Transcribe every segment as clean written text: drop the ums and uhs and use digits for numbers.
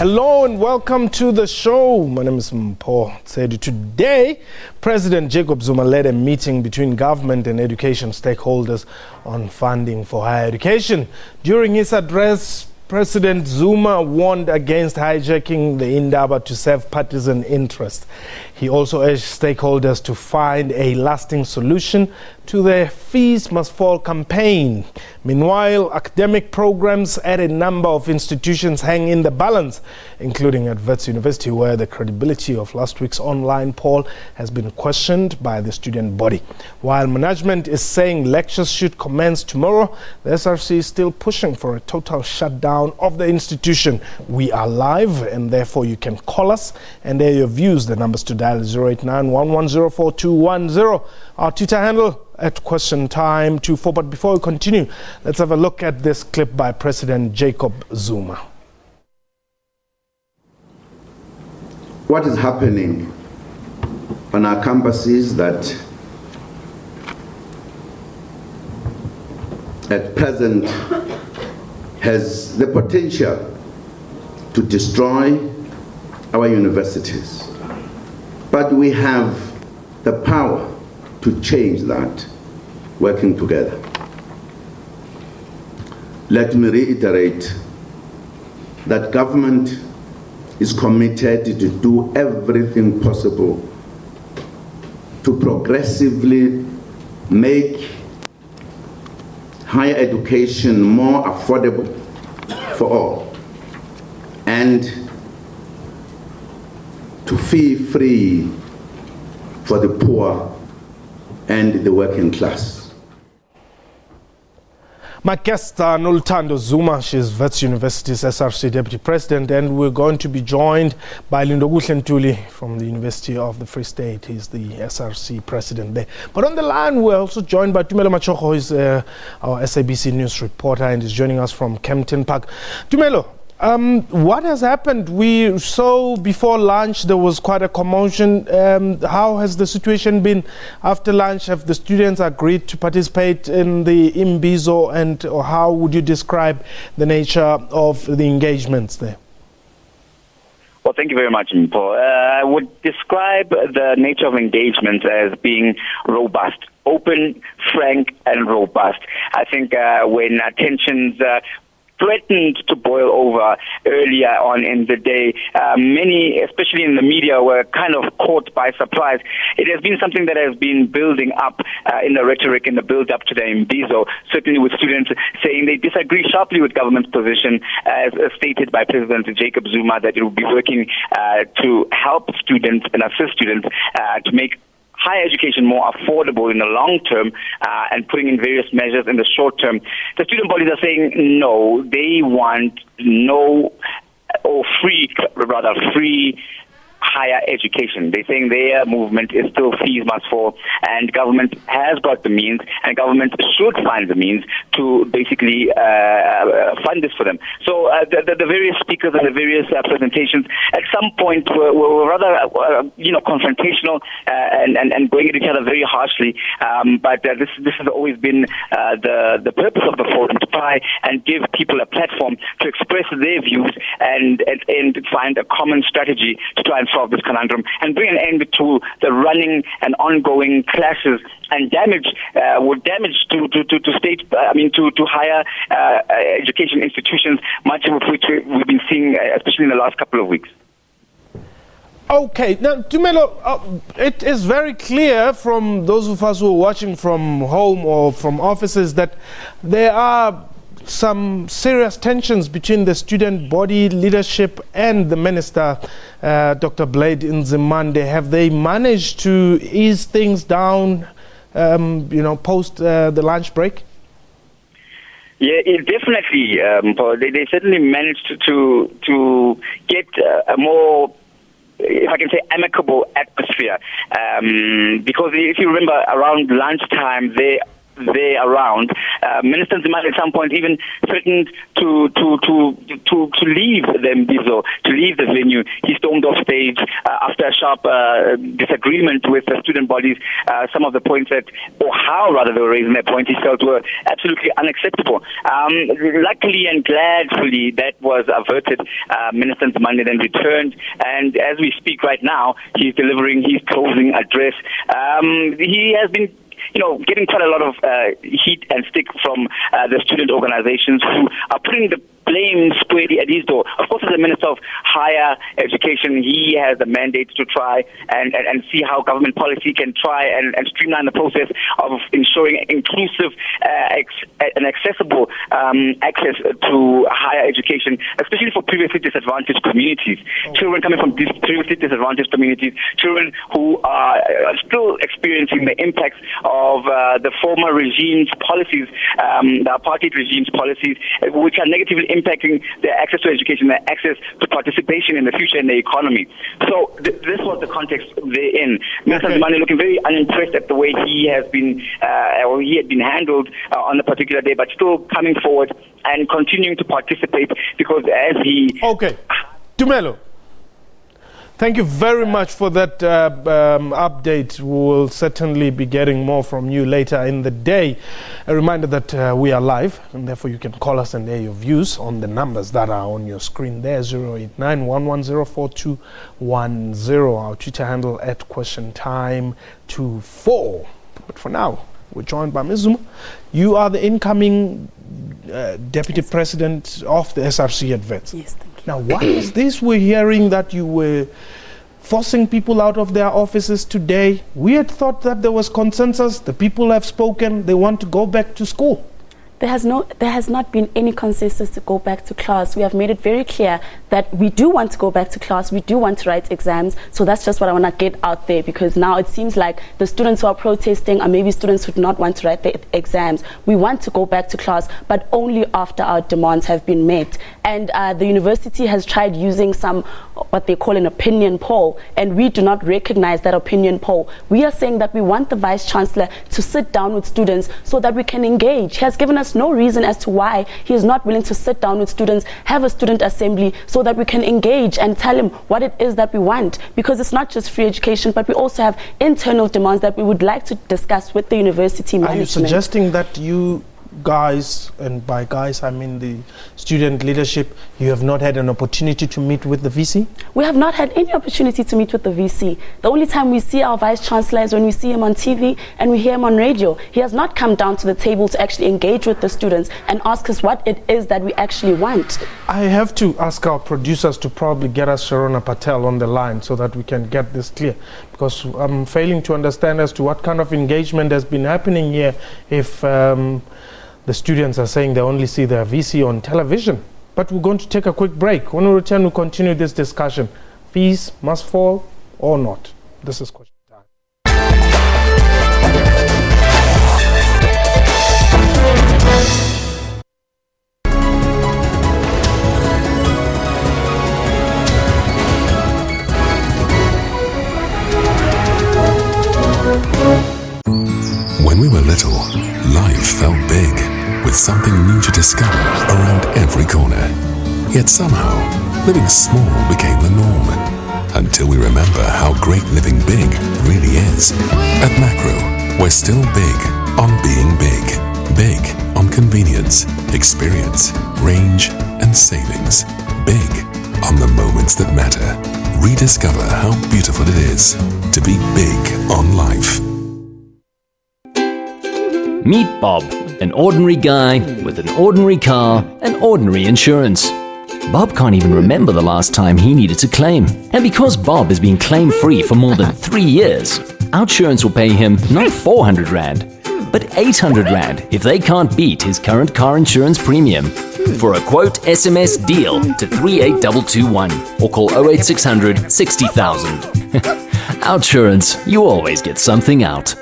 Hello and welcome to the show. My name is Mpho Tsedu. Today, President Jacob Zuma led a meeting between government and education stakeholders on funding for higher education. During his address, President Zuma warned against hijacking the Indaba to serve partisan interests. He also urged stakeholders to find a lasting solution to the Fees Must Fall campaign. Meanwhile, academic programs at a number of institutions hang in the balance, including at Wits University, where the credibility of last week's online poll has been questioned by the student body. While management is saying lectures should commence tomorrow, the SRC is still pushing for a total shutdown of the institution. We are live, and therefore you can call us and air your views. The numbers to dial 089-1104-210. Our Twitter handle at QuestionTime24. But before we continue, let's have a look at this clip by President Jacob Zuma. What is happening on our campuses that at present has the potential to destroy our universities. But we have the power to change that, working together. Let me reiterate that government is committed to do everything possible to progressively make higher education more affordable for all and to fee free for the poor and the working class. My guest, Nolthando Zuma. She's Wits University's SRC Deputy President, and we're going to be joined by Lindokuhle Ntuli from the University of the Free State. He's the SRC President there. But on the line, we're also joined by Tumelo Machoko, who is our SABC News reporter and is joining us from Kempton Park. Tumelo, what has happened? We saw before lunch there was quite a commotion. How has the situation been after lunch? Have the students agreed to participate in the imbizo, and or how would you describe the nature of the engagements there? Well, thank you very much, Mpho. I would describe the nature of engagement as being robust, open, frank, and robust. I think when tensions threatened to boil over earlier on in the day, many, especially in the media, were kind of caught by surprise. It has been something that has been building up in the rhetoric, in the build-up to the imbizo, certainly with students saying they disagree sharply with government's position, as stated by President Jacob Zuma, that it will be working to help students and assist students to make higher education more affordable in the long term, and putting in various measures in the short term. The student bodies are saying no, they want no or free higher education. They're saying their movement is still fees must fall, and government has got the means, and government should find the means to basically fund this for them. So the various speakers and the various presentations at some point were rather confrontational and going at each other very harshly. But this has always been the purpose of the forum, to try and give people a platform to express their views and find a common strategy to try and solve this conundrum and bring an end to the running and ongoing clashes and damage to state, to higher education institutions, much of which we've been seeing, especially in the last couple of weeks. Okay, now, Tumelo, it is very clear from those of us who are watching from home or from offices that there are some serious tensions between the student body leadership and the minister, Dr. Blade Nzimande. Have they managed to ease things down, post the lunch break? Yeah, definitely. They certainly managed to get a more, if I can say, amicable atmosphere. Because if you remember, around lunchtime, they there around. Minister Zuma at some point even threatened to leave the imbizo, to leave the venue. He stormed off stage after a sharp disagreement with the student bodies. Some of the points that, or how rather they were raising their points, he felt were absolutely unacceptable. Luckily and gladfully, that was averted. Minister Zuma then returned, and as we speak right now, he's delivering his closing address. He has been getting quite a lot of heat and stick from the student organizations who are putting the blame squarely at his door. Of course, as the Minister of Higher Education, he has the mandate to try and see how government policy can try and streamline the process of ensuring inclusive and accessible access to higher education, especially for previously disadvantaged communities. Children coming from previously disadvantaged communities, children who are still experiencing the impacts of the former regime's policies, the apartheid regime's policies, which are negatively impacting their access to education, their access to participation in the future in the economy. So this was the context they're in. Mr. Zuma looking very unimpressed at the way he has been, or he had been handled on the particular day, but still coming forward and continuing to participate because as he... Okay. Tumelo, thank you very much for that update. We will certainly be getting more from you later in the day. A reminder that we are live, and therefore you can call us and air your views on the numbers that are on your screen there, 089-110-4210. Our Twitter handle at QuestionTime24. But for now, we're joined by Ms. Zuma. You are the incoming Deputy President of the SRC at Wits. Yes, thank you. Now, what is this? We're hearing that you were forcing people out of their offices today. We had thought that there was consensus. The people have spoken. They want to go back to school. There has not been any consensus to go back to class. We have made it very clear that we do want to go back to class. We do want to write exams. So that's just what I want to get out there, because now it seems like the students who are protesting are maybe students who do not want to write the exams. We want to go back to class, but only after our demands have been met. And the university has tried using what they call an opinion poll, and we do not recognize that opinion poll. We are saying that we want the Vice Chancellor to sit down with students so that we can engage. He has given us no reason as to why he is not willing to sit down with students, have a student assembly so that we can engage and tell him what it is that we want, because it's not just free education, but we also have internal demands that we would like to discuss with the university management. Are you suggesting that you guys, and by guys I mean the student leadership, you have not had an opportunity to meet with the VC? We have not had any opportunity to meet with the VC. The only time we see our Vice Chancellor is when we see him on TV and we hear him on radio. He has not come down to the table to actually engage with the students and ask us what it is that we actually want. I have to ask our producers to probably get us Sharona Patel on the line so that we can get this clear, because I'm failing to understand as to what kind of engagement has been happening here if the students are saying they only see their VC on television. But we're going to take a quick break. When we return, we'll continue this discussion. Fees must fall or not? This is Question Time. When we were little, life felt big, with something new to discover around every corner. Yet somehow, living small became the norm, until we remember how great living big really is. At Macro, we're still big on being big. Big on convenience, experience, range, and savings. Big on the moments that matter. Rediscover how beautiful it is to be big on life. Meet Bob, an ordinary guy with an ordinary car and ordinary insurance. Bob can't even remember the last time he needed to claim. And because Bob has been claim-free for more than 3 years, Outsurance will pay him not 400 Rand, but 800 Rand if they can't beat his current car insurance premium. For a quote, SMS deal to 38221 or call 08600 60,000. Outsurance, you always get something out.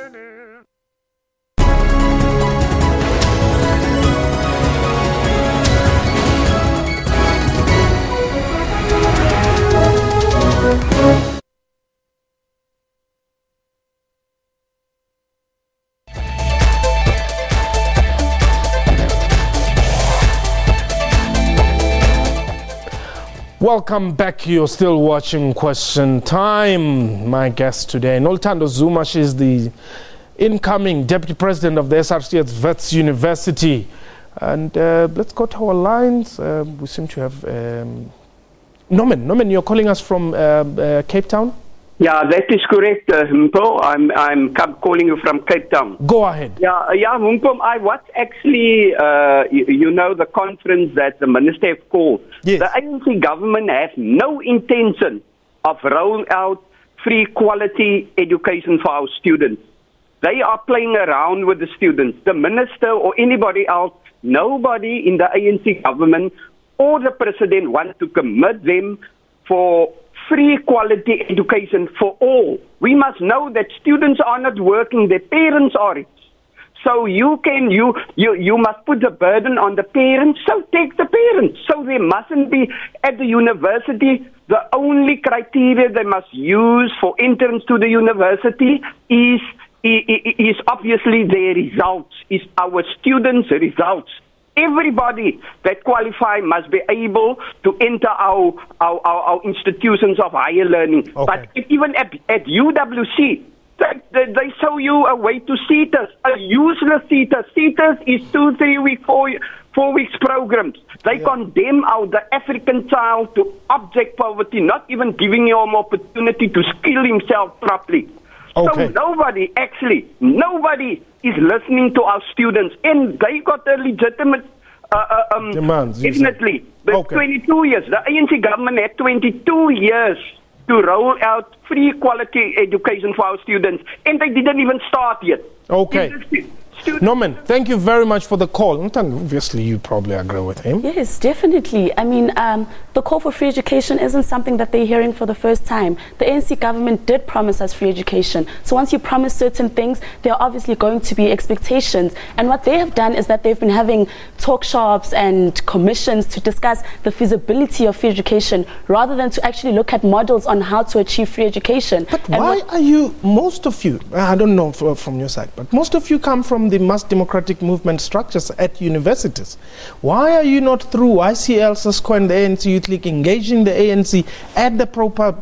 Welcome back. You're still watching Question Time. My guest today, Nolthando Zuma. She's the incoming Deputy President of the SRC at Wits University. And let's go to our lines. We seem to have Norman, you're calling us from Cape Town? Yeah, that is correct, Mpo. I'm calling you from Cape Town. Go ahead. Yeah, Mpo, I was actually, the conference that the minister have called. Yes. The ANC government has no intention of rolling out free quality education for our students. They are playing around with the students. The minister or anybody else, nobody in the ANC government or the president wants to commit them for free quality education for all. We must know that students are not working, their parents are rich. So you must put the burden on the parents, so take the parents. So they mustn't be at the university. The only criteria they must use for entrance to the university is obviously their results, is our students' results. Everybody that qualify must be able to enter our institutions of higher learning. Okay. But even at UWC, they show you a way to CETAs, a useless CETAs. CETAs is 2-3 week, 4 weeks programs. They condemn out the African child to abject poverty, not even giving him an opportunity to skill himself properly. Okay. So nobody is listening to our students, and they got a legitimate demands. Definitely. But Okay. 22 years, the ANC government had 22 years to roll out free quality education for our students, and they didn't even start yet. Okay. Norman, thank you very much for the call. Obviously, you probably agree with him. Yes, definitely. I mean, the call for free education isn't something that they're hearing for the first time. The ANC government did promise us free education. So once you promise certain things, there are obviously going to be expectations. And what they have done is that they've been having talk shops and commissions to discuss the feasibility of free education rather than to actually look at models on how to achieve free education. But why are you, most of you, I don't know from your side, but most of you come from the mass democratic movement structures at universities. Why are you not through ICL, SASCO and the ANC Youth League engaging the ANC at the proper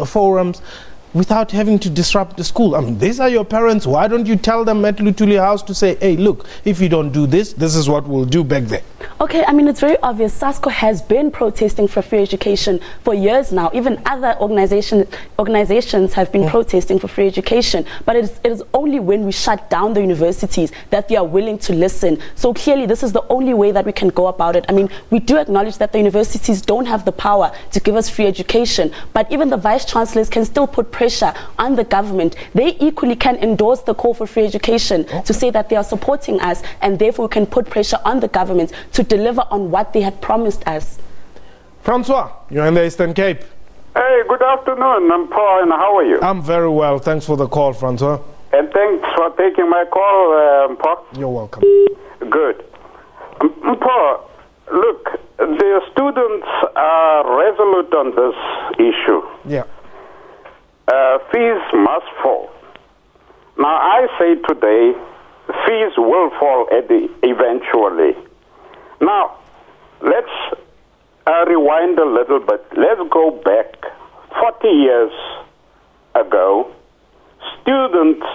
forums without having to disrupt the school? I mean, these are your parents. Why don't you tell them at Lutuli House to say, hey, look, if you don't do this, this is what we'll do back there? Okay, I mean, it's very obvious. SASCO has been protesting for free education for years now. Even other organizations have been protesting for free education. But it is only when we shut down the universities that they are willing to listen. So clearly, this is the only way that we can go about it. I mean, we do acknowledge that the universities don't have the power to give us free education. But even the vice-chancellors can still put pressure on the government. They equally can endorse the call for free education to say that they are supporting us, and therefore we can put pressure on the government to deliver on what they had promised us. Francois, you're in the Eastern Cape. Hey, good afternoon. I'm Paul, and how are you? I'm very well. Thanks for the call, Francois. And thanks for taking my call, Paul. You're welcome. Good. Paul, look, the students are resolute on this issue. Yeah. Fees must fall. Now, I say today, fees will fall eventually. Now, let's rewind a little bit. Let's go back 40 years ago. Students,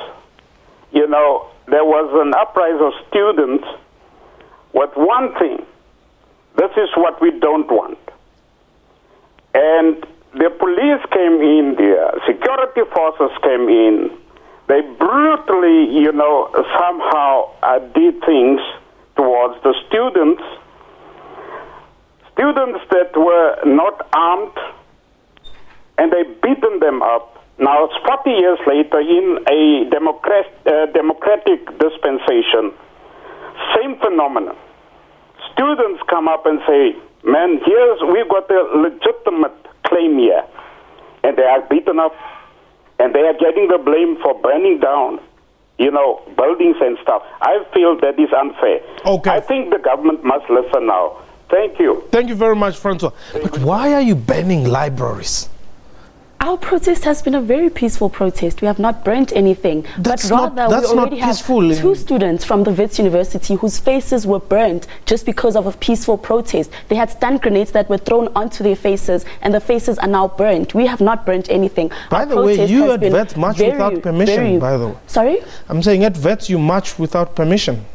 there was an uprising of students with one thing. This is what we don't want. And the police came in, the security forces came in. They brutally, somehow did things towards the students that were not armed, and they beaten them up. Now, it's 40 years later in a democratic dispensation, same phenomenon. Students come up and say, man, we've got a legitimate claim here, and they are beaten up, and they are getting the blame for burning down, buildings and stuff. I feel that is unfair. Okay. I think the government must listen now. Thank you. Thank you very much, Francois. But why are you banning libraries? Our protest has been a very peaceful protest. We have not burnt anything. That's but rather, not, that's we already not peaceful. have 2 students from the Wits University whose faces were burnt just because of a peaceful protest. They had stun grenades that were thrown onto their faces, and the faces are now burnt. We have not burnt anything. By the way, you at Wits marched without permission, by the way. Sorry? I'm saying at Wits you marched without permission.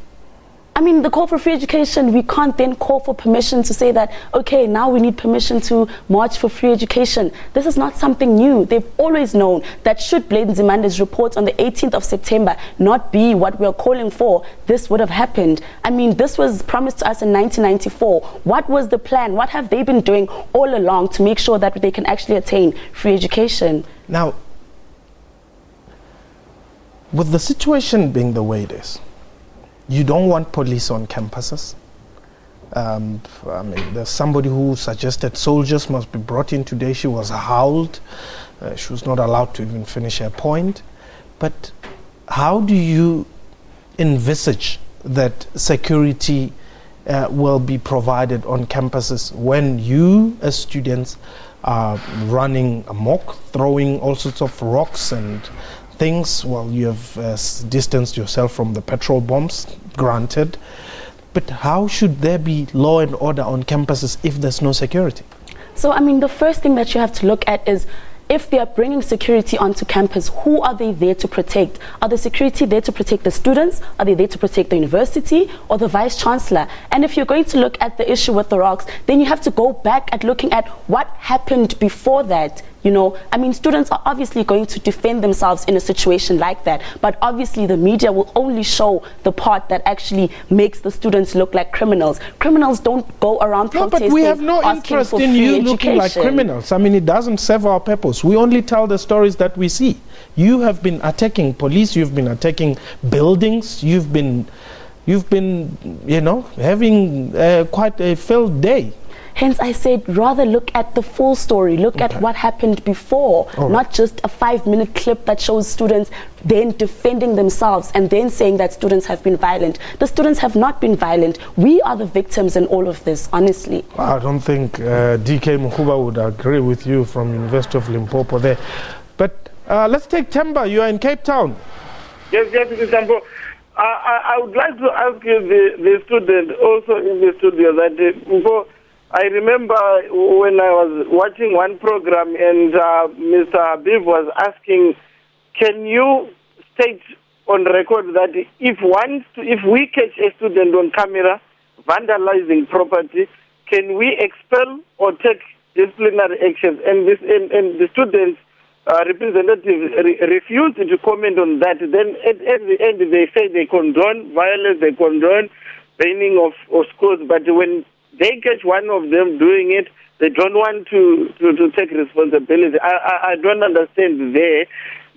I mean, the call for free education, we can't then call for permission to say that, okay, now we need permission to march for free education. This is not something new. They've always known that should President Zuma's report on the 18th of September not be what we're calling for, this would have happened. I mean, this was promised to us in 1994. What was the plan? What have they been doing all along to make sure that they can actually attain free education? Now, with the situation being the way it is, you don't want police on campuses. I mean, there's somebody who suggested soldiers must be brought in today. She was howled. She was not allowed to even finish her point. But how do you envisage that security will be provided on campuses when you, as students, are running amok, throwing all sorts of rocks and things? Well, you have distanced yourself from the petrol bombs, granted, but how should there be law and order on campuses if there's no security? So, I mean, the first thing that you have to look at is, if they are bringing security onto campus, who are they there to protect? Are the security there to protect the students? Are they there to protect the university or the vice chancellor? And if you're going to look at the issue with the rocks, then you have to go back at looking at what happened before that. You know, I mean, students are obviously going to defend themselves in a situation like that, but obviously the media will only show the part that actually makes the students look like criminals. Criminals don't go around protesting. No, but we have no interest in you looking like criminals. I mean, it doesn't serve our purpose. We only tell the stories that we see. You have been attacking police, you've been attacking buildings, you've been, you know, having quite a filled day. Hence, I said rather look at the full story, look at what happened before, not just a 5-minute clip that shows students then defending themselves and then saying that students have been violent. The students have not been violent. We are the victims in all of this, honestly. I don't think DK Mukhuba would agree with you from University of Limpopo there. But let's take Temba. You are in Cape Town. Yes, Mr. I would like to ask you, the student also in the studio, that I remember when I was watching one program and Mr. Habib was asking, can you state on record that if we catch a student on camera vandalizing property, can we expel or take disciplinary actions? And the students representatives refused to comment on that. Then at the end they say they condone violence, they condone banning of schools, but when they catch one of them doing it, they don't want to take responsibility. I don't understand there.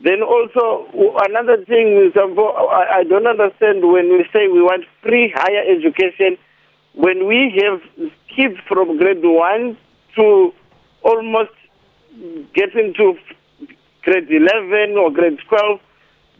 Then also, another thing, I don't understand when we say we want free higher education, when we have kids from grade 1 to almost getting to grade 11 or grade 12,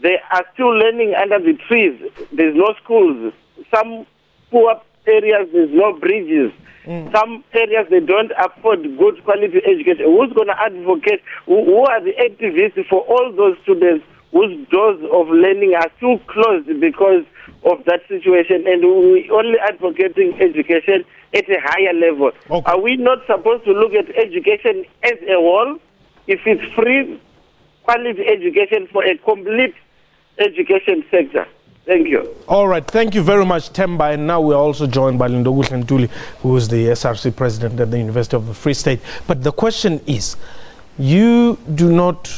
they are still learning under the trees. There's no schools. Some poor areas, there's no bridges. Some areas, they don't afford good quality education. Who's going to advocate? Who are the activists for all those students whose doors of learning are still closed because of that situation? And we're only advocating education at a higher level. Are we not supposed to look at education as a whole? If it's free, quality education for a complete education sector. Thank you. All right. Thank you very much, Temba. And now we're also joined by Lindogu Ntuli, who is the SRC president at the University of the Free State. But the question is, you do not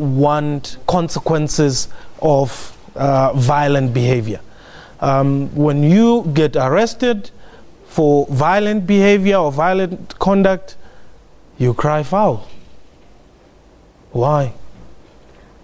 want consequences of violent behavior. When you get arrested for violent behavior or violent conduct, you cry foul. Why?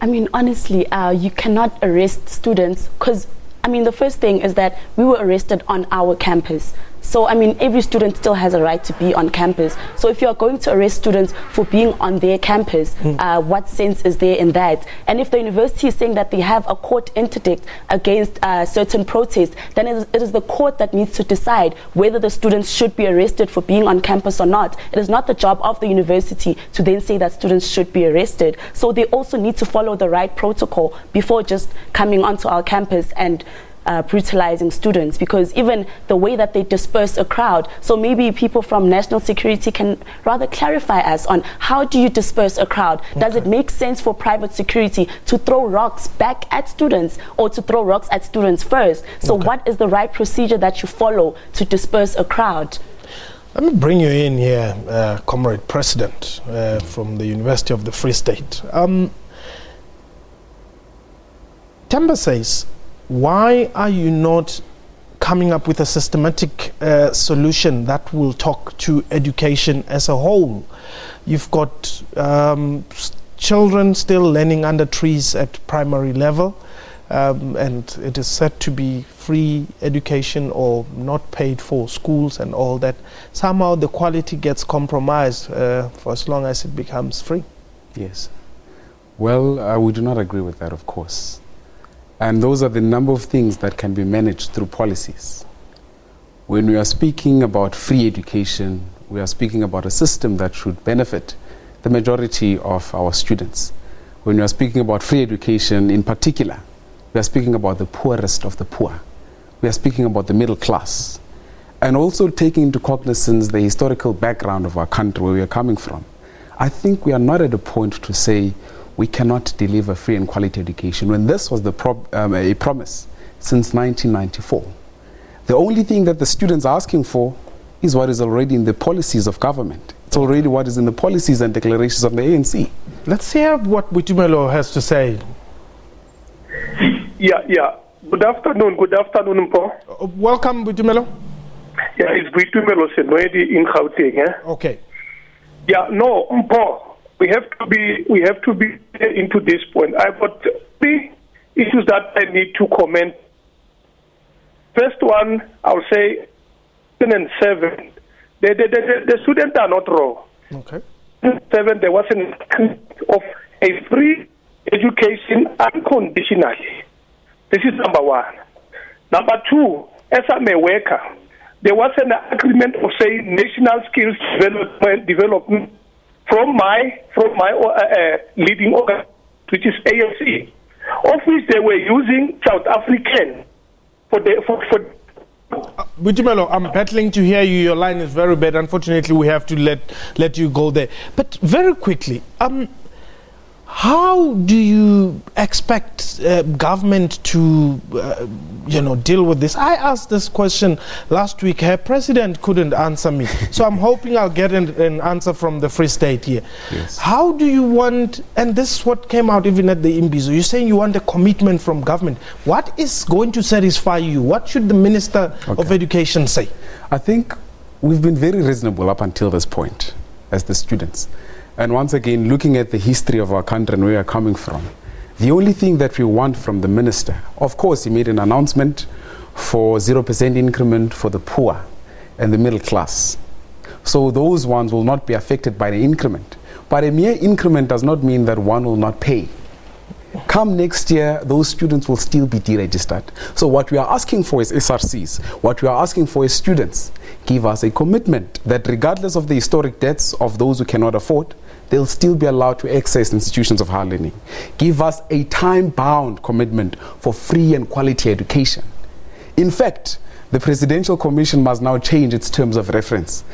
I mean, honestly, you cannot arrest students because, I mean, the first thing is that we were arrested on our campus. So, I mean, every student still has a right to be on campus. So if you're going to arrest students for being on their campus, what sense is there in that? And if the university is saying that they have a court interdict against certain protests, then it is the court that needs to decide whether the students should be arrested for being on campus or not. It is not the job of the university to then say that students should be arrested. So they also need to follow the right protocol before just coming onto our campus and brutalizing students, because even the way that they disperse a crowd, so maybe people from national security can rather clarify us on how do you disperse a crowd? Does it make sense for private security to throw rocks back at students or to throw rocks at students first? So what is the right procedure that you follow to disperse a crowd? Let me bring you in here, Comrade President from the University of the Free State. Temba says, why are you not coming up with a systematic solution that will talk to education as a whole? You've got children still learning under trees at primary level, and it is said to be free education or not paid for schools and all that. Somehow the quality gets compromised for as long as it becomes free. Yes. Well, we do not agree with that, of course. And those are the number of things that can be managed through policies. When we are speaking about free education, we are speaking about a system that should benefit the majority of our students. When we are speaking about free education in particular, we are speaking about the poorest of the poor. We are speaking about the middle class. And also taking into cognizance the historical background of our country, where we are coming from. I think we are not at a point to say we cannot deliver free and quality education when this was a promise since 1994. The only thing that the students are asking for is what is already in the policies of government. It's already what is in the policies and declarations of the ANC. Let's hear what Boitumelo has to say. Yeah. Good afternoon, Mpo. Welcome, Boitumelo. Yeah, it's Boitumelo Senwedi in Gauteng. Okay. Yeah, no, Mpo. We have to be into this point. I've got three issues that I need to comment. First one, I'll say 2007. The students are not wrong. Okay. 2007, there was an of a free education unconditionally. This is number one. Number two, as I'm a worker, there was an agreement of saying national skills development from my leading organ, which is ANC, of which they were using South African for Boitumelo, I'm battling to hear you. Your line is very bad. Unfortunately, we have to let you go there. But very quickly, how do you expect government to, deal with this? I asked this question last week. Her president couldn't answer me. So I'm hoping I'll get an answer from the Free State here. Yes. How do you want, and this is what came out even at the imbizo, you're saying you want a commitment from government. What is going to satisfy you? What should the Minister of Education say? I think we've been very reasonable up until this point as the students. And once again, looking at the history of our country and where we are coming from, the only thing that we want from the minister, of course, he made an announcement for 0% increment for the poor and the middle class. So those ones will not be affected by the increment. But a mere increment does not mean that one will not pay. Come next year, those students will still be deregistered. So what we are asking for is SRCs. What we are asking for is students. Give us a commitment that regardless of the historic debts of those who cannot afford, they'll still be allowed to access institutions of higher learning. Give us a time-bound commitment for free and quality education. In fact, the Presidential Commission must now change its terms of reference.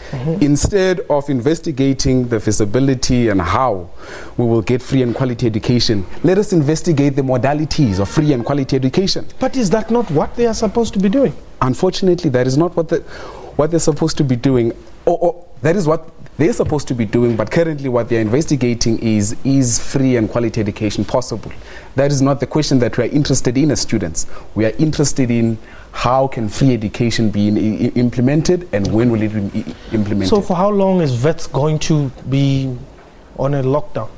Instead of investigating the feasibility and how we will get free and quality education, let us investigate the modalities of free and quality education. But is that not what they are supposed to be doing? Unfortunately, that is not what they're supposed to be doing. Or that is what they're supposed to be doing, but currently what they're investigating is free and quality education possible? That is not the question that we are interested in as students. We are interested in how can free education be implemented and when will it be implemented. So for how long is Wits going to be on a lockdown?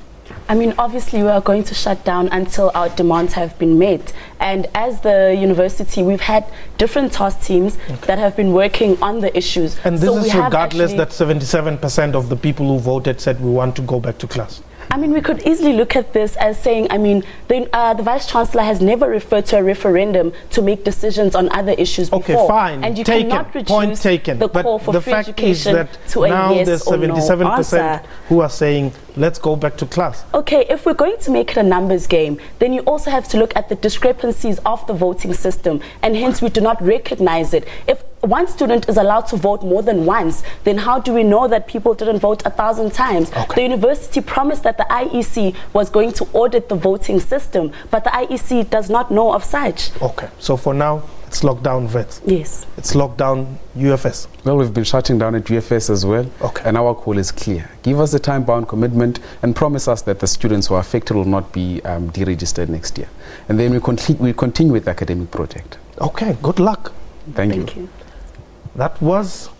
I mean, obviously, we are going to shut down until our demands have been met. And as the university, we've had different task teams that have been working on the issues. And this is regardless that 77% of the people who voted said we want to go back to class. I mean, we could easily look at this as saying, I mean, the Vice-Chancellor has never referred to a referendum to make decisions on other issues before. Okay, fine. And you taken. cannot reduce Point taken. the call for free education to a yes or no answer. Now there's 77% who are saying, let's go back to class. Okay, if we're going to make it a numbers game, then you also have to look at the discrepancies of the voting system, and hence we do not recognize it. If one student is allowed to vote more than once, then how do we know that people didn't vote 1,000 times? Okay. The university promised that the IEC was going to audit the voting system, but the IEC does not know of such. Okay, so for now, it's lockdown Wits. Yes. It's lockdown UFS. Well, we've been shutting down at UFS as well. Okay. And our call is clear. Give us a time-bound commitment and promise us that the students who are affected will not be deregistered next year. And then we continue with the academic project. Okay, good luck. Thank you. That was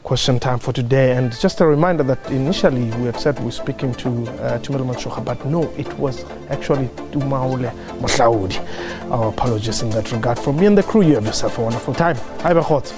question time for today, and just a reminder that initially we had said we're speaking to Tumelo Matshoga, but no, it was actually Tumaole Mahlaudi. Our apologies in that regard. From me and the crew, you have yourself a wonderful time. Hi, Bechot.